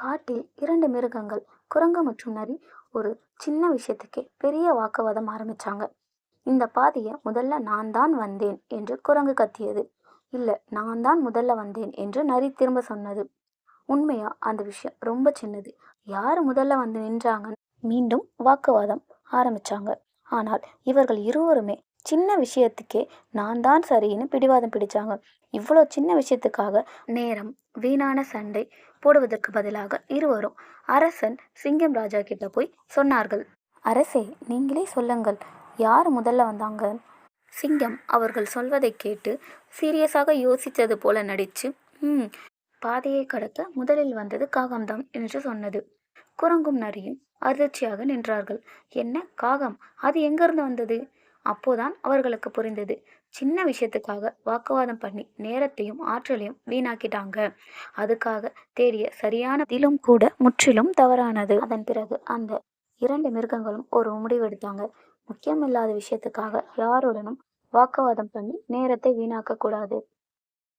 காட்டில் இரண்டு மிருகங்கள், குரங்கு மற்றும் நரி, ஒரு சின்ன விஷயத்துக்கே பெரிய வாக்குவாதம் ஆரம்பிச்சாங்க. இந்த பாதையை முதல்ல நான் தான் வந்தேன் என்று குரங்கு கத்தியது. இல்ல, நான் தான் முதல்ல வந்தேன் என்று நரி திரும்ப சொன்னது. உண்மையா அந்த விஷயம் ரொம்ப சின்னது. யாரு முதல்ல வந்து நின்றாங்கன்னு மீண்டும் வாக்குவாதம் ஆரம்பிச்சாங்க. ஆனால் இவர்கள் இருவருமே சின்ன விஷயத்துக்கே நான் தான் சரின்னு பிடிவாதம் பிடிச்சாங்க. இவ்வளோ சின்ன விஷயத்துக்காக நேரம் வீணான சண்டை போடுவதற்கு பதிலாக இருவரும் அரசன் சிங்கம் ராஜா கிட்ட போய் சொன்னார்கள். அரசே, நீங்களே சொல்லுங்கள், யார் முதல்ல வந்தாங்க? சிங்கம் அவர்கள் சொல்வதை கேட்டு சீரியஸாக யோசித்தது போல நடிச்சு, ம் பாதையை கடக்க முதலில் வந்தது காகம்தான் என்று சொன்னது. குரங்கும் நரியும் அதிர்ச்சியாக நின்றார்கள். என்ன, காகம்? அது எங்கிருந்து வந்தது? அப்போதான் அவர்களுக்கு புரிந்தது. சின்ன விஷயத்துக்காக வாக்குவாதம் பண்ணி நேரத்தையும் ஆற்றலையும் வீணாக்கிட்டாங்க. அதுக்காக தேடிய சரியான திலும் கூட முற்றிலும் தவறானது. அதன் பிறகு அந்த இரண்டு மிருகங்களும் ஒரு முடிவெடுத்தாங்க. முக்கியமில்லாத விஷயத்துக்காக யாருடனும் வாக்குவாதம் பண்ணி நேரத்தை வீணாக்க கூடாது.